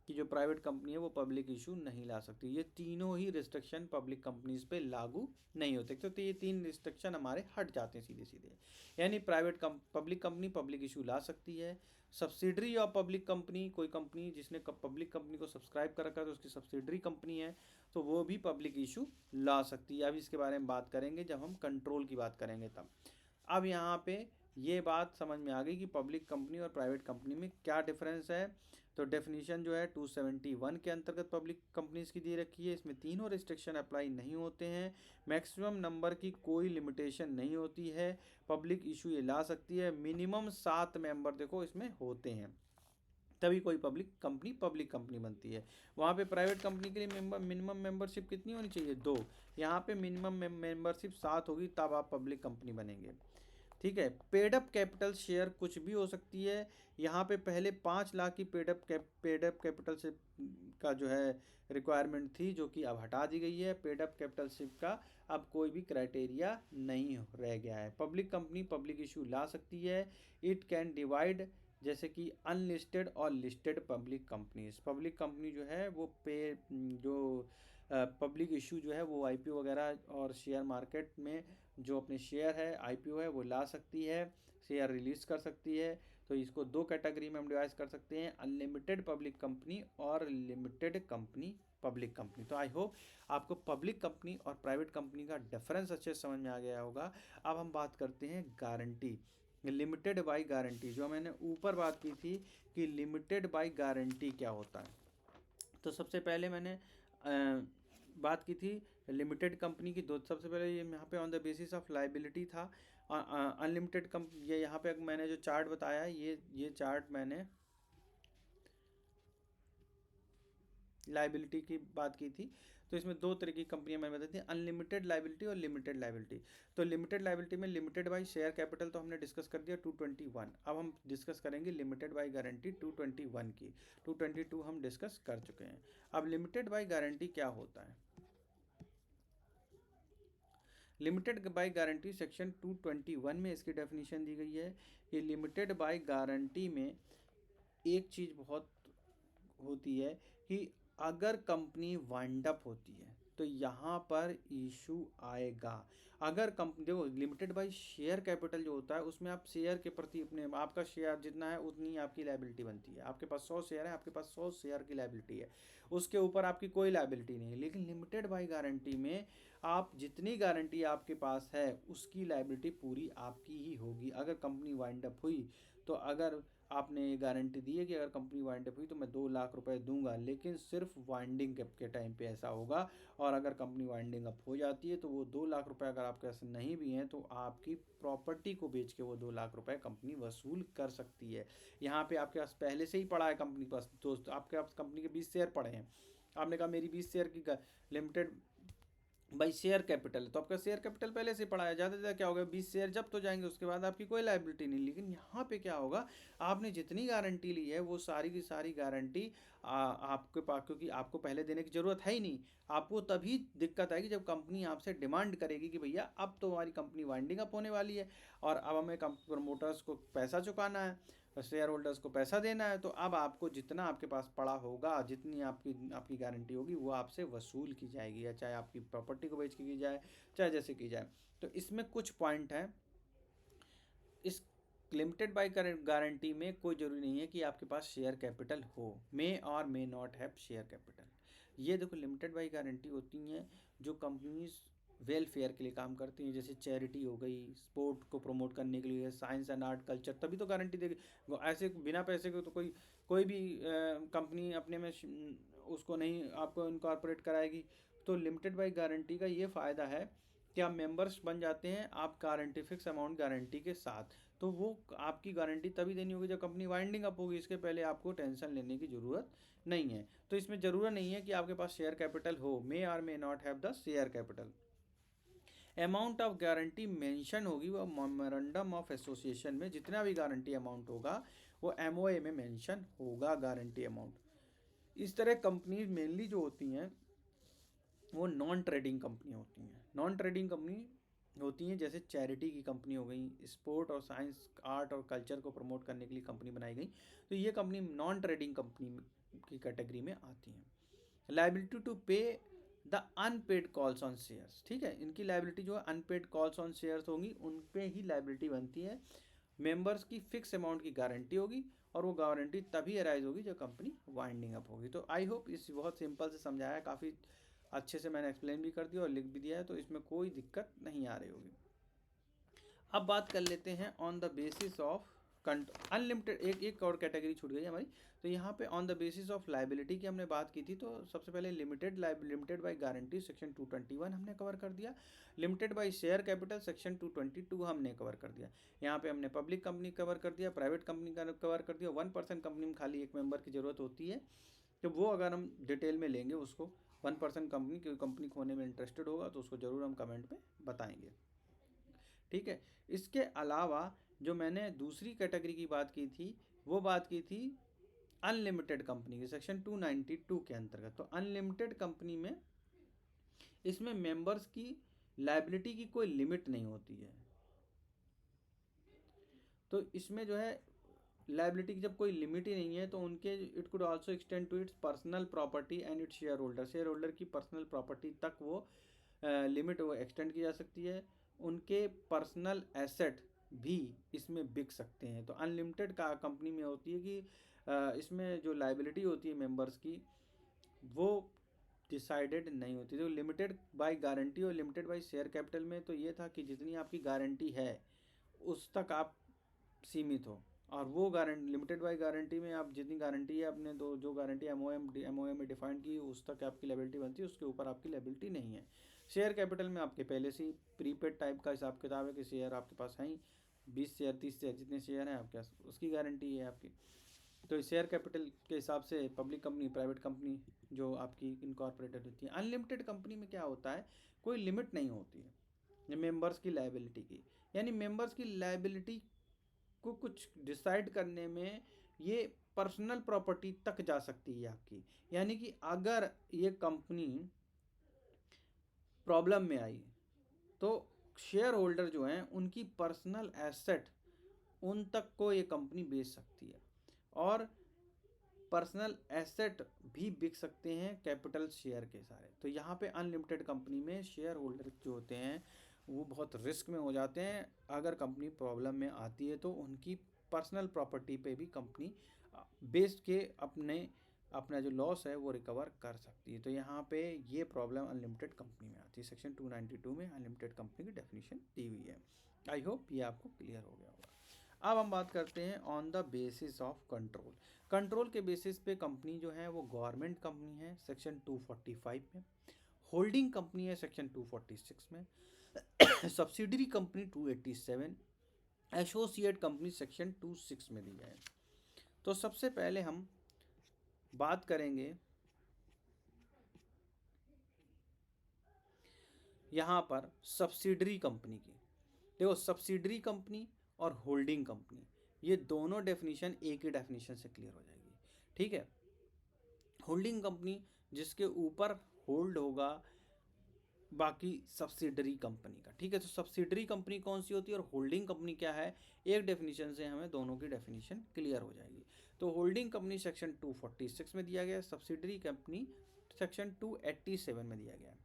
कि जो प्राइवेट कंपनी है वो पब्लिक इशू नहीं ला सकती। ये तीनों ही रिस्ट्रिक्शन पब्लिक कंपनीज पे लागू नहीं होते, तो ये 3 रिस्ट्रिक्शन हमारे हट जाते हैं सीधे सीधे। यानी पब्लिक कंपनी पब्लिक इशू ला सकती है। सब्सिडरी ऑफ पब्लिक कंपनी, कोई कंपनी जिसने पब्लिक कंपनी को सब्सक्राइब कर रखा है तो उसकी सब्सिडरी कंपनी है, तो वो भी पब्लिक इशू ला सकती है। अब इसके बारे में बात करेंगे जब हम कंट्रोल की बात करेंगे तब। अब यहाँ पे ये बात समझ में आ गई कि पब्लिक कंपनी और प्राइवेट कंपनी में क्या डिफरेंस है। तो डेफिनेशन जो है 271 के अंतर्गत पब्लिक कंपनीज की दे रखी है। इसमें तीनों रिस्ट्रिक्शन अप्लाई नहीं होते हैं। मैक्सिमम नंबर की कोई लिमिटेशन नहीं होती है। पब्लिक इशू ये ला सकती है। मिनिमम 7 मेंबर देखो इसमें होते हैं, तभी कोई पब्लिक कंपनी बनती है। वहाँ पे प्राइवेट कंपनी के लिए मिनिमम मेंबरशिप कितनी होनी चाहिए, 2। यहाँ पे मिनिमम मेंबरशिप 7 होगी, तब आप पब्लिक कंपनी बनेंगे। ठीक है। पेडअप कैपिटल शेयर कुछ भी हो सकती है। यहाँ पे पहले 5 लाख की पेडअप कैपिटल से का जो है रिक्वायरमेंट थी, जो कि अब हटा दी गई है। पेडअप कैपिटल शिप का अब कोई भी क्राइटेरिया नहीं रह गया है। पब्लिक कंपनी पब्लिक इशू ला सकती है। इट कैन डिवाइड, जैसे कि अनलिस्टेड और listed public companies. Public company जो है वो पब्लिक इशू जो है वो IPO वगैरह और शेयर मार्केट में जो अपने शेयर है IPO है वो ला सकती है, शेयर रिलीज कर सकती है। तो इसको 2 कैटेगरी में हम डिवाइड कर सकते हैं, अनलिमिटेड पब्लिक कंपनी और लिमिटेड कंपनी पब्लिक कंपनी। तो आई होप आपको पब्लिक कंपनी और प्राइवेट कंपनी का डिफरेंस अच्छे से समझ में आ गया होगा। अब हम बात करते हैं गारंटी, लिमिटेड बाय गारंटी। जो मैंने ऊपर बात की थी कि लिमिटेड बाय गारंटी क्या होता है, तो सबसे पहले मैंने बात की थी लिमिटेड कंपनी की। दो सबसे पहले ये यहाँ पे on the basis of liability था। अनलिमिटेड ये यहाँ पे मैंने जो चार्ट बताया ये चार्ट मैंने लाइबिलिटी की बात की थी। तो इसमें 2 तरह की कंपनियां मैंने बताई थी, अनलिमिटेड लाइबिलिटी और लिमिटेड लाइबिलिटी। तो लिमिटेड लाइबिलिटी में लिमिटेड बाय शेयर कैपिटल तो हमने डिस्कस कर दिया 221। अब हम डिस्कस करेंगे लिमिटेड बाय गारंटी 221 की। 222 हम डिस्कस कर चुके हैं। अब लिमिटेड बाय गारंटी क्या होता है। लिमिटेड बाय गारंटी सेक्शन 221 में इसकी डेफिनेशन दी गई है कि लिमिटेड बाय गारंटी में एक चीज़ बहुत होती है कि अगर कंपनी वाइंड अप होती है तो यहाँ पर इशू आएगा। अगर कंपनी देखो लिमिटेड बाय शेयर कैपिटल जो होता है उसमें आप शेयर के प्रति अपने आपका शेयर जितना है उतनी आपकी लायबिलिटी बनती है। आपके पास 100 शेयर है, आपके पास 100 शेयर की लायबिलिटी है, उसके ऊपर आपकी कोई लायबिलिटी नहीं है। लेकिन लिमिटेड बाय गारंटी में आप जितनी गारंटी आपके पास है उसकी लायबिलिटी पूरी आपकी ही होगी। अगर कंपनी वाइंड अप हुई तो अगर आपने गारंटी दी है कि अगर कंपनी वाइंड अप हुई तो मैं 2 लाख रुपए दूंगा, लेकिन सिर्फ वाइंडिंग के टाइम पे ऐसा होगा। और अगर कंपनी वाइंडिंग अप हो जाती है तो वो 2 लाख रुपए अगर आपके पास नहीं भी हैं तो आपकी प्रॉपर्टी को बेच के वो 2 लाख रुपए कंपनी वसूल कर सकती है। यहाँ पे आपके पास पहले से ही पड़ा है कंपनी के पास, दोस्त आपके पास कंपनी के 20 शेयर पड़े हैं, आपने कहा मेरी 20 शेयर की लिमिटेड भाई शेयर कैपिटल, तो आपका शेयर कैपिटल पहले से पड़ा है, ज़्यादा से ज़्यादा क्या होगा 20 शेयर जब तो जाएंगे उसके बाद आपकी कोई लायबिलिटी नहीं। लेकिन यहाँ पे क्या होगा, आपने जितनी गारंटी ली है वो सारी की सारी गारंटी आपके पास, क्योंकि आपको पहले देने की ज़रूरत है ही नहीं। आपको तभी दिक्कत आएगी जब कंपनी आपसे डिमांड करेगी कि भैया अब तो हमारी कंपनी वाइंडिंग अप होने वाली है और अब हमें प्रमोटर्स को पैसा चुकाना है, शेयर होल्डर्स को पैसा देना है। तो अब आपको जितना आपके पास पड़ा होगा, जितनी आपकी गारंटी होगी वो आपसे वसूल की जाएगी, या चाहे आपकी प्रॉपर्टी को बेच के की जाए, चाहे जैसे की जाए। तो इसमें कुछ पॉइंट हैं। इस लिमिटेड बाय गारंटी में कोई ज़रूरी नहीं है कि आपके पास शेयर कैपिटल हो, मे और may not have share capital. ये देखो लिमिटेड बाय गारंटी होती हैं जो कंपनीज वेलफेयर के लिए काम करती हैं, जैसे चैरिटी हो गई, स्पोर्ट को प्रमोट करने के लिए, साइंस एंड आर्ट कल्चर, तभी तो गारंटी देगी। ऐसे बिना पैसे के तो कोई भी कंपनी अपने में उसको नहीं आपको इनकॉर्पोरेट कराएगी। तो लिमिटेड बाय गारंटी का ये फ़ायदा है कि आप मेंबर्स बन जाते हैं आप गारंटी फिक्स अमाउंट गारंटी के साथ, तो वो आपकी गारंटी तभी देनी होगी जब कंपनी वाइंडिंग अप होगी। इसके पहले आपको टेंशन लेने की ज़रूरत नहीं है। तो इसमें ज़रूरत नहीं है कि आपके पास शेयर कैपिटल हो, मे और may not have the share capital. Amount of guarantee mention होगी वो मेमोरेंडम ऑफ एसोसिएशन में, जितना भी गारंटी अमाउंट होगा वो एमओए में मेंशन होगा गारंटी अमाउंट। इस तरह कंपनी मेनली जो होती हैं वो नॉन ट्रेडिंग कंपनी होती हैं। नॉन ट्रेडिंग कंपनी होती हैं जैसे चैरिटी की कंपनी हो गई, स्पोर्ट और साइंस आर्ट और कल्चर को प्रमोट करने के लिए कंपनी बनाई गई, तो ये कंपनी नॉन ट्रेडिंग कंपनी की कैटेगरी में आती हैं। Liability to pay the unpaid calls on shares, ठीक है, इनकी लाइबिलिटी जो है अनपेड कॉल्स ऑन शेयर्स होंगी, उन पे ही लाइबिलिटी बनती है। मेंबर्स की फिक्स अमाउंट की गारंटी होगी और वो गारंटी तभी अराइज होगी जब कंपनी वाइंडिंग अप होगी। तो आई होप इस बहुत सिंपल से समझाया, काफ़ी अच्छे से मैंने एक्सप्लेन भी कर दिया और लिख भी दिया है, तो इसमें कोई दिक्कत नहीं आ रही होगी। अब बात कर लेते हैं on the basis of unlimited, एक और कैटेगरी छूट गई हमारी। तो यहाँ पे on the basis of liability की हमने बात की थी, तो सबसे पहले लिमिटेड बाय गारंटी सेक्शन 221 हमने कवर कर दिया। Limited by share capital section 222 हमने कवर कर दिया। यहाँ पे हमने पब्लिक कंपनी कवर कर दिया, प्राइवेट कंपनी का कवर कर दिया। 1% कंपनी में खाली एक मेंबर की ज़रूरत होती है, तो वो अगर हम डिटेल में लेंगे उसको 1% कंपनी, क्योंकि कंपनी खोने में इंटरेस्टेड होगा तो उसको ज़रूर हम कमेंट में बताएंगे, ठीक है। इसके अलावा जो मैंने दूसरी कैटेगरी की बात की थी, वो बात की थी अनलिमिटेड कंपनी की सेक्शन 292 के अंतर्गत। तो अनलिमिटेड कंपनी में इसमें मेंबर्स की लायबिलिटी की कोई लिमिट नहीं होती है। तो इसमें जो है लायबिलिटी की जब कोई लिमिट ही नहीं है तो उनके it could also extend to its personal property and its shareholder की पर्सनल प्रॉपर्टी तक वो लिमिट वो एक्सटेंड की जा सकती है। उनके पर्सनल एसेट भी इसमें बिक सकते हैं। तो अनलिमिटेड का कंपनी में होती है कि इसमें जो लायबिलिटी होती है मेंबर्स की वो डिसाइडेड नहीं होती। तो लिमिटेड बाय गारंटी और लिमिटेड बाय शेयर कैपिटल में तो ये था कि जितनी आपकी गारंटी है उस तक आप सीमित हो, और वो गारंटी लिमिटेड बाय गारंटी में आप जितनी गारंटी है अपने दो जो गारंटी एमओएम में डिफाइंड की उस तक आपकी लायबिलिटी बनती है, उसके ऊपर आपकी लायबिलिटी नहीं है। शेयर कैपिटल में आपके पहले से ही प्रीपेड टाइप का हिसाब किताब है कि शेयर आपके पास हैं ही, 20 शेयर 30 शेयर जितने शेयर हैं आपके पास उसकी गारंटी है आपकी। तो शेयर कैपिटल के हिसाब से पब्लिक कंपनी प्राइवेट कंपनी जो आपकी इनकॉर्पोरेटेड होती है। अनलिमिटेड कंपनी में क्या होता है, कोई लिमिट नहीं होती है मेंबर्स की लायबिलिटी की, यानी मेंबर्स की लायबिलिटी को कुछ डिसाइड करने में ये पर्सनल प्रॉपर्टी तक जा सकती है आपकी। यानी कि अगर ये कंपनी प्रॉब्लम में आई तो शेयर होल्डर जो हैं उनकी पर्सनल एसेट उन तक को ये कंपनी बेच सकती है, और पर्सनल एसेट भी बिक सकते हैं कैपिटल शेयर के सारे। तो यहाँ पे अनलिमिटेड कंपनी में शेयर होल्डर जो होते हैं वो बहुत रिस्क में हो जाते हैं। अगर कंपनी प्रॉब्लम में आती है तो उनकी पर्सनल प्रॉपर्टी पे भी कंपनी बेच के अपना जो लॉस है वो रिकवर कर सकती है। तो यहाँ पे ये प्रॉब्लम अनलिमिटेड कंपनी में आती है। सेक्शन 292 में अनलिमिटेड कंपनी की डेफिनेशन दी हुई है। आई होप ये आपको क्लियर हो गया होगा। अब हम बात करते हैं on the basis of control. Control के बेसिस पे कंपनी जो है वो गवर्नमेंट कंपनी है सेक्शन 245 में, होल्डिंग कंपनी है सेक्शन 246 में, subsidiary company 287, associate company section 26 में दी है। तो सबसे पहले हम बात करेंगे यहाँ पर सब्सिडरी कंपनी की। देखो सब्सिडरी कंपनी और होल्डिंग कंपनी ये दोनों डेफिनेशन एक ही डेफिनेशन से क्लियर हो जाएगी, ठीक है। होल्डिंग कंपनी जिसके ऊपर होल्ड होगा बाकी सब्सिडरी कंपनी का, ठीक है। तो सब्सिडरी कंपनी कौन सी होती है और होल्डिंग कंपनी क्या है, एक डेफिनेशन से हमें दोनों की डेफिनेशन क्लियर हो जाएगी। तो होल्डिंग कंपनी सेक्शन 246 में दिया गया है, सब्सिडरी कंपनी सेक्शन 287 में दिया गया है।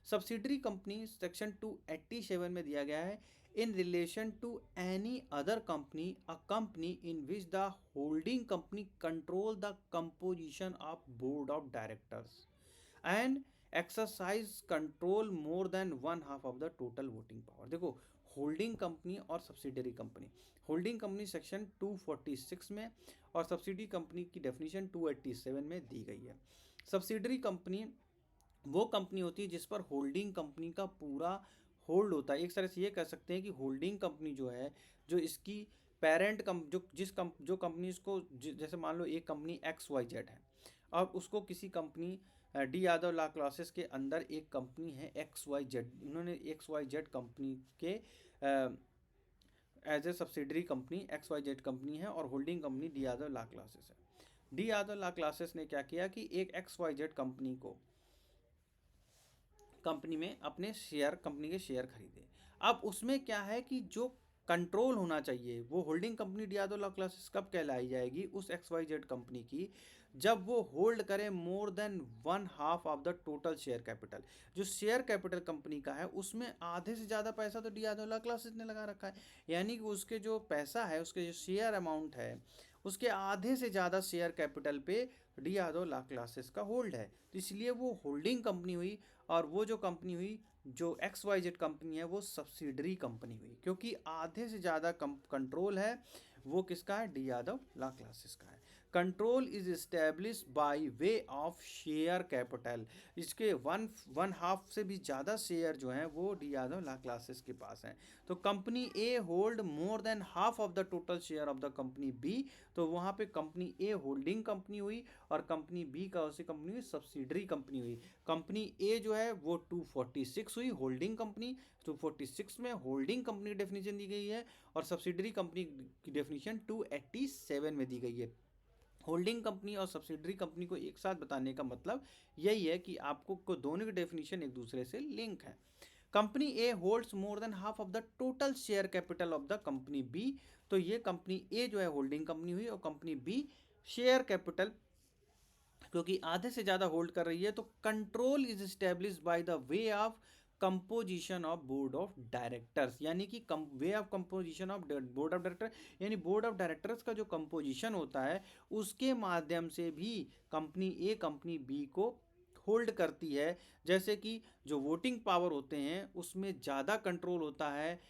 सब्सिडरी कंपनी सेक्शन 287 में दिया गया है in relation to any other company a company in which the holding company control the composition of board of directors and exercise control more than 1/2 of the total voting power. देखो होल्डिंग कंपनी और subsidiary company, holding company section 246 में और सब्सिडरी कंपनी की डेफिनेशन 287 में दी गई है। सब्सिडरी कंपनी वो कंपनी होती है जिस पर होल्डिंग कंपनी का पूरा होल्ड होता है। एक तरह से ये कह सकते हैं कि होल्डिंग कंपनी जो है, जो इसकी पेरेंट जो कंपनी इसको जैसे मान लो एक कंपनी XYZ है और उसको किसी company D Yadav law classes के अंदर एक कंपनी है XYZ, उन्होंने XYZ कंपनी के as a subsidiary company XYZ company है और holding company D Yadav law classes है। डी यादव लॉ क्लासेस ने क्या किया कि एक XYZ कंपनी को कंपनी में अपने शेयर, कंपनी के शेयर खरीदे। अब उसमें क्या है कि जो कंट्रोल होना चाहिए वो holding company D Yadav law classes कब कहलाई जाएगी, उस XYZ कंपनी की, जब वो होल्ड करे मोर than 1/2 of the total share capital. जो शेयर कैपिटल कंपनी का है उसमें आधे से ज़्यादा पैसा तो डी यादव लॉ क्लासेस ने लगा रखा है, यानी कि उसके जो पैसा है, उसके जो शेयर अमाउंट है, उसके आधे से ज़्यादा शेयर कैपिटल पे डी यादव लॉ क्लासेस का होल्ड है। तो इसलिए वो होल्डिंग कंपनी हुई, और वो जो कंपनी हुई, जो XYZ कंपनी है, वो सब्सिडरी कंपनी हुई, क्योंकि आधे से ज़्यादा कंट्रोल है वो किसका है, डी यादव लॉ क्लासेस का है। Control is establish by way of share capital, इसके वन हाफ से भी ज़्यादा शेयर जो हैं वो डी यादव लॉ क्लासेस के पास हैं। तो company A hold more than half of the total share of the company B, तो वहाँ पे कंपनी ए होल्डिंग कंपनी हुई और कंपनी बी का उसी कंपनी हुई सब्सिडरी कंपनी हुई। कंपनी ए जो है वो 246 हुई होल्डिंग कंपनी, 246 में होल्डिंग कंपनी की डेफिनेशन दी गई है और सब्सिडरी कंपनी की डेफिनेशन 287 में दी गई है। होल्डिंग कंपनी और सब्सिडरी कंपनी को एक साथ बताने का मतलब यही है कि आपको दोनों की डेफिनेशन एक दूसरे से लिंक है। Company A holds more than half of the total share capital of the company B, तो ये कंपनी ए जो है होल्डिंग कंपनी हुई और कंपनी बी शेयर कैपिटल क्योंकि आधे से ज़्यादा होल्ड कर रही है। तो control is establish by the way of composition of board of directors, यानी कि way of composition of board of director, यानी बोर्ड ऑफ डायरेक्टर्स का जो कंपोजिशन होता है उसके माध्यम से भी कंपनी ए कंपनी बी को होल्ड करती है। जैसे कि जो वोटिंग पावर होते हैं उसमें ज़्यादा कंट्रोल होता है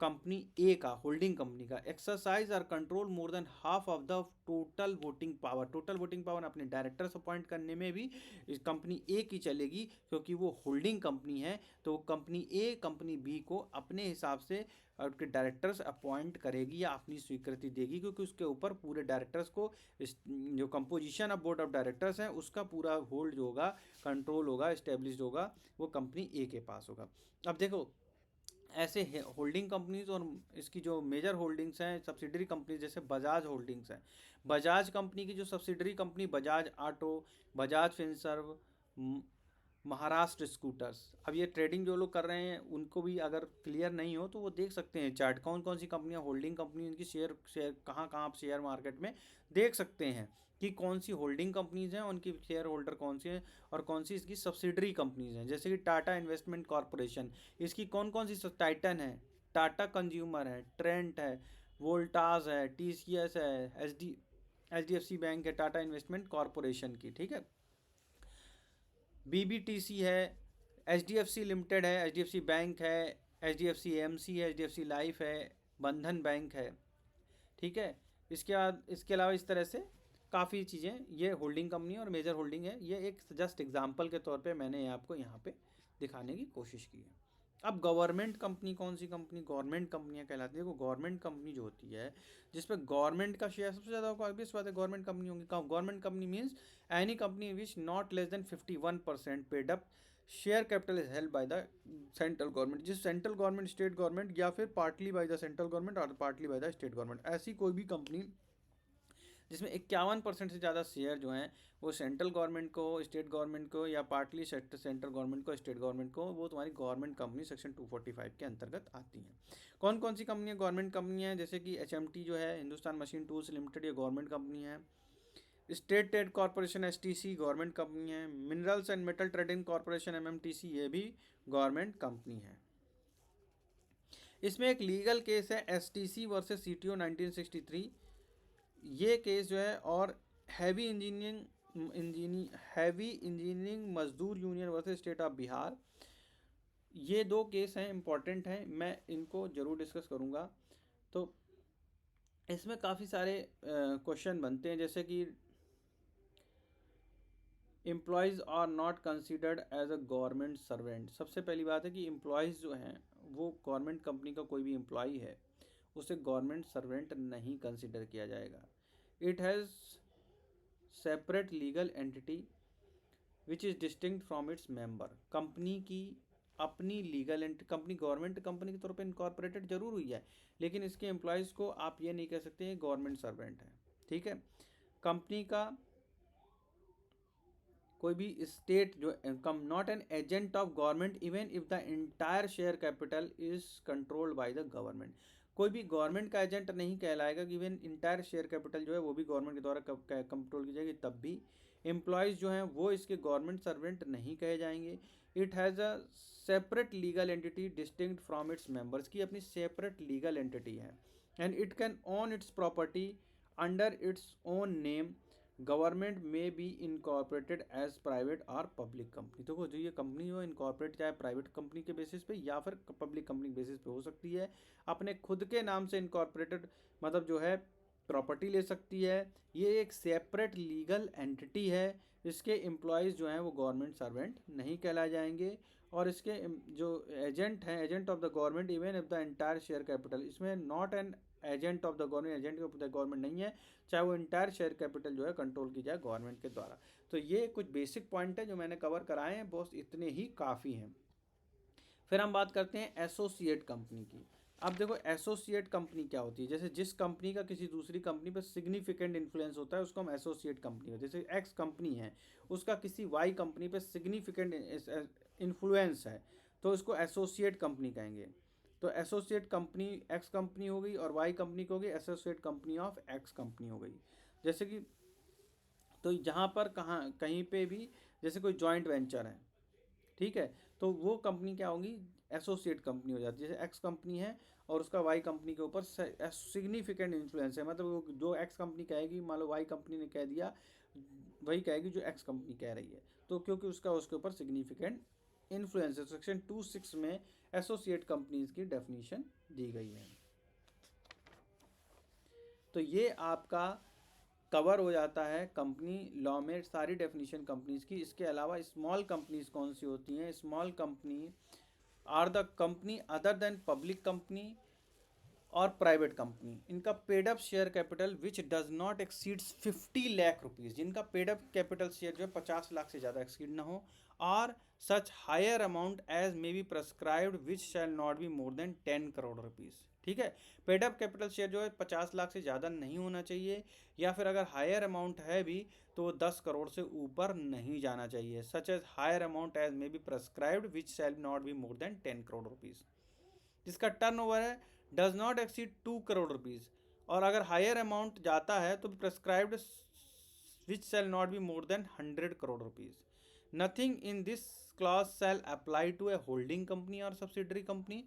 कंपनी ए का, होल्डिंग कंपनी का, एक्सरसाइज और control more than half of the total voting power. Total voting power अपने डायरेक्टर्स अपॉइंट करने में भी इस कंपनी ए की चलेगी, क्योंकि वो होल्डिंग कंपनी है। तो कंपनी ए कंपनी बी को अपने हिसाब से उसके डायरेक्टर्स अपॉइंट करेगी या अपनी स्वीकृति देगी, क्योंकि उसके ऊपर पूरे डायरेक्टर्स को जो composition of board of directors है उसका पूरा होल्ड जो होगा, कंट्रोल होगा, इस्टेब्लिश होगा, वो कंपनी ए के पास होगा। अब देखो ऐसे होल्डिंग कंपनीज और इसकी जो मेजर होल्डिंग्स हैं सब्सिडरी कंपनीज, जैसे बजाज होल्डिंग्स हैं, बजाज कंपनी की जो subsidiary company Bajaj auto, Bajaj Finserv, Maharashtra scooters. अब ये ट्रेडिंग जो लोग कर रहे हैं उनको भी अगर क्लियर नहीं हो तो वो देख सकते हैं चार्ट, कौन कौन सी कंपनियां होल्डिंग कंपनी, इनकी शेयर कहाँ कहाँ आप शेयर मार्केट में देख सकते हैं कि कौन सी होल्डिंग कंपनीज हैं, उनकी शेयर होल्डर कौन सी हैं और कौन सी इसकी सब्सिडरी कंपनीज हैं। जैसे कि टाटा इन्वेस्टमेंट कॉरपोरेशन, इसकी कौन कौन सी, टाइटन है, टाटा कंज्यूमर है, ट्रेंट है, वोल्टास है, TCS है, HDFC बैंक है, टाटा इन्वेस्टमेंट कॉरपोरेशन की, ठीक है, BBTC है, HDFC लिमिटेड है, HDFC बैंक है, HDFC AMC है, HDFC लाइफ है, बंधन बैंक है, ठीक है। इसके बाद इसके अलावा इस तरह से काफ़ी चीज़ें ये होल्डिंग कंपनी और मेजर होल्डिंग है। ये एक जस्ट एग्जांपल के तौर पे मैंने आपको यहाँ पे दिखाने की कोशिश की है। अब गवर्नमेंट कंपनी कौन सी कंपनी, गवर्नमेंट कंपनियाँ कहलाती है। देखो गवर्नमेंट कंपनी जो होती है जिसपे गवर्नमेंट का शेयर सबसे ज़्यादा होगा, ऑब्वियस बात है गवर्नमेंट कंपनी होंगी। Government company means any company which not less than 51% paid up share capital is held by the central government, जिस सेंट्रल गवर्नमेंट, स्टेट गवर्नमेंट या फिर partly by the central government और partly by the state government. ऐसी कोई भी कंपनी जिसमें 51% से ज़्यादा शेयर जो हैं वो सेंट्रल गवर्नमेंट को, स्टेट गवर्नमेंट को या पार्टली सेंट्रल गवर्नमेंट को, स्टेट गवर्नमेंट को, वो तुम्हारी गवर्नमेंट कंपनी सेक्शन 245 के अंतर्गत आती हैं। कौन कौन सी कंपनियाँ गवर्नमेंट कंपनी हैं, जैसे कि HMT जो है, हिंदुस्तान मशीन टूल्स लिमिटेड, ये गवर्नमेंट कंपनी है। State trade corporation STC government company है। Minerals and metal trading corporation MMTC ये भी गवर्नमेंट कंपनी है। इसमें एक लीगल केस है STC वर्सेस CTO 1963, ये केस जो है, और हैवी इंजीनियरिंग मजदूर union versus state of Bihar, ये दो केस हैं, इंपॉर्टेंट हैं, मैं इनको ज़रूर डिस्कस करूँगा। तो इसमें काफ़ी सारे क्वेश्चन बनते हैं, जैसे कि employees are not considered as a government servant. सबसे पहली बात है कि एम्प्लॉयज़ जो हैं वो गवर्नमेंट कंपनी का कोई भी एम्प्लॉई है उसे गवर्नमेंट सर्वेंट नहीं कंसिडर किया जाएगा। It has separate legal entity which is distinct from its member. Company की अपनी legal entity, company government company के तौर पे इनकॉर्पोरेटेड जरूर हुई है, लेकिन इसके एम्प्लॉयज़ को आप ये नहीं कह सकते गवर्नमेंट सर्वेंट है, ठीक है। कंपनी का कोई भी स्टेट जो not an agent of government even if the entire share capital is controlled by the government. कोई भी गवर्नमेंट का एजेंट नहीं कहलाएगा कि इवन इंटायर शेयर कैपिटल जो है वो भी गवर्नमेंट के द्वारा कंट्रोल की जाएगी, तब भी एम्प्लॉयज़ जो हैं वो इसके गवर्नमेंट सर्वेंट नहीं कहे जाएंगे। It has a separate legal entity distinct from its members, की अपनी सेपरेट लीगल एंटिटी है। And it can own it's property under its own name. Government में बी इनकॉर्पोरेटेड एज प्राइवेट और पब्लिक कंपनी। देखो जो ये कंपनी हो इनकॉर्पोरेट चाहे प्राइवेट कंपनी के बेसिस पे या फिर पब्लिक कंपनी के बेसिस पे हो सकती है। अपने खुद के नाम से इनकॉर्पोरेटेड मतलब जो है प्रॉपर्टी ले सकती है। ये एक सेपरेट लीगल एंटिटी है। इसके एम्प्लॉयज़ जो हैं वो गवर्नमेंट सर्वेंट नहीं कहलाए जाएंगे। और इसके जो एजेंट हैं, agent of the government even if the entire share capital, इसमें not an agent of the government, agent of the government नहीं है, चाहे वो इंटायर शेयर कैपिटल जो है कंट्रोल की जाए गवर्नमेंट के द्वारा। तो ये कुछ बेसिक पॉइंट है जो मैंने कवर कराए हैं, बस इतने ही काफ़ी हैं। फिर हम बात करते हैं एसोसिएट कंपनी की। अब देखो एसोसिएट कंपनी क्या होती है, जैसे जिस कंपनी का किसी दूसरी कंपनी पर सिग्निफिकेंट इन्फ्लुएंस होता है उसको हम एसोसिएट कंपनी होती है। जैसे एक्स कंपनी है, उसका किसी वाई कंपनी पर सिग्निफिकेंट इन्फ्लुएंस है तो इसको एसोसिएट कंपनी कहेंगे। तो एसोसिएट कंपनी एक्स कंपनी हो गई और वाई कंपनी की हो गई associate company of x company हो गई। जैसे कि तो जहाँ पर कहीं पे भी जैसे कोई जॉइंट वेंचर है, ठीक है, तो वो कंपनी क्या होगी, एसोसिएट कंपनी हो जाती है। जैसे एक्स कंपनी है और उसका वाई कंपनी के ऊपर सिग्निफिकेंट इन्फ्लुएंस है, मतलब वो जो एक्स कंपनी कहेगी मान लो वाई कंपनी ने कह दिया वही कहेगी जो एक्स कंपनी कह रही है, तो क्योंकि उसका उसके ऊपर सिग्निफिकेंट इन्फ्लुएंस है। सेक्शन 2(6) में एसोसिएट कंपनीज की डेफिनेशन दी गई है। तो ये आपका कवर हो जाता है कंपनी लॉ में सारी डेफिनेशन कंपनीज की। इसके अलावा स्मॉल कंपनीज कौन सी होती हैं, small company are the company other than public company और प्राइवेट कंपनी, इनका paid up share capital which does not exceeds 50 lakh rupees, जिनका पेड अप कैपिटल शेयर जो है 50 लाख से ज़्यादा एक्सीड ना हो, और such higher amount as may be prescribed which shall not be more than 10 crore rupees. ठीक है, पेड अप कैपिटल शेयर जो है 50 लाख से ज़्यादा नहीं होना चाहिए, या फिर अगर हायर अमाउंट है भी तो 10 करोड़ से ऊपर नहीं जाना चाहिए। Such as higher amount as may be prescribed which shall not be more than 10 crore rupees. जिसका टर्नओवर है does not exceed 2 crore rupees, और अगर हायर अमाउंट जाता है तो prescribed which shall not be more than 100 crore rupees. Nothing in this clause shall apply to a holding company और सब्सिडरी कंपनी।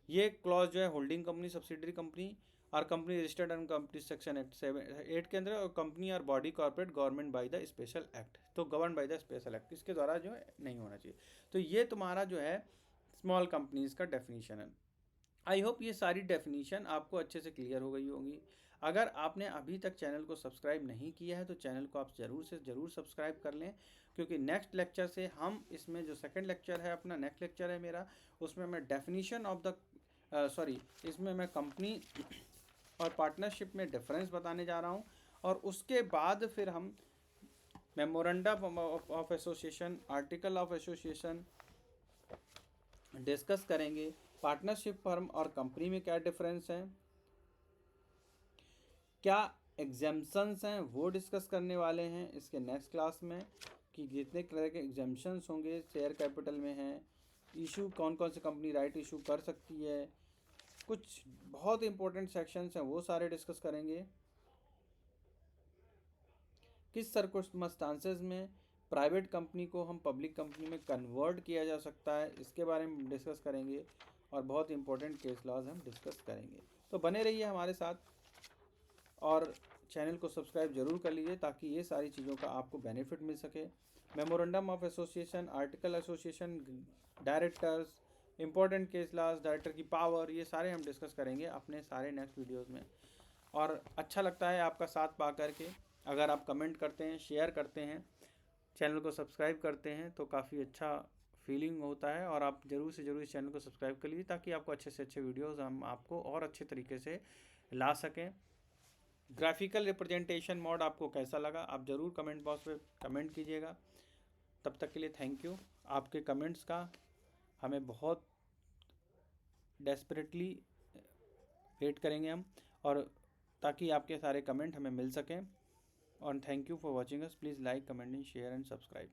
ये क्लॉज जो है होल्डिंग कंपनी, सब्सिडरी कंपनी और company registered and company section act 7(8) के अंदर, और कंपनी और body corporate government by the special act, तो govern by the special act, इसके द्वारा जो है नहीं होना चाहिए। तो ये तुम्हारा जो है स्मॉल कंपनीज का डेफिनेशन है। आई होप ये सारी डेफिनेशन आपको अच्छे से क्लियर हो गई होगी। अगर आपने अभी तक चैनल को सब्सक्राइब नहीं किया है तो चैनल को आप ज़रूर सब्सक्राइब कर लें, क्योंकि नेक्स्ट लेक्चर से हम इसमें जो सेकंड लेक्चर है अपना, नेक्स्ट लेक्चर है मेरा, उसमें मैं डेफिनेशन ऑफ द इसमें मैं कंपनी और पार्टनरशिप में डिफरेंस बताने जा रहा हूँ, और उसके बाद फिर हम memorandum of association, article of association discuss करेंगे। पार्टनरशिप फर्म और कंपनी में क्या डिफरेंस है, क्या एग्जाम्पशंस हैं वो डिस्कस करने वाले हैं इसके नेक्स्ट क्लास में, कि जितने तरह के एग्जाम्पशंस होंगे शेयर कैपिटल में हैं, इशू कौन कौन सी कंपनी राइट इशू कर सकती है, कुछ बहुत इंपॉर्टेंट सेक्शंस हैं वो सारे डिस्कस करेंगे। किस सर्कमस्टांसेस में प्राइवेट कंपनी को हम पब्लिक कंपनी में कन्वर्ट किया जा सकता है, इसके बारे में डिस्कस करेंगे, और बहुत इंपॉर्टेंट केस लॉज हम डिस्कस करेंगे। तो बने रहिए हमारे साथ और चैनल को सब्सक्राइब जरूर कर लीजिए ताकि ये सारी चीज़ों का आपको बेनिफिट मिल सके। Memorandum of association, article association, directors, important case laws, director की पावर, ये सारे हम डिस्कस करेंगे अपने सारे नेक्स्ट वीडियोज़ में। और अच्छा लगता है आपका साथ पा करके, अगर आप कमेंट करते हैं, शेयर करते हैं, चैनल को सब्सक्राइब करते हैं तो काफ़ी अच्छा फीलिंग होता है। और आप ज़रूर से ज़रूर इस चैनल को सब्सक्राइब कर लीजिए ताकि आपको अच्छे से अच्छे वीडियोज़ हम आपको और अच्छे तरीके से ला सकें। ग्राफिकल रिप्रेजेंटेशन मोड आपको कैसा लगा, आप ज़रूर कमेंट बॉक्स में कमेंट कीजिएगा। तब तक के लिए थैंक यू। आपके कमेंट्स का हमें बहुत डेस्परेटली वेट करेंगे हम, और ताकि आपके सारे कमेंट हमें मिल सकें। और thank you for watching us. Please like, comment and share and subscribe.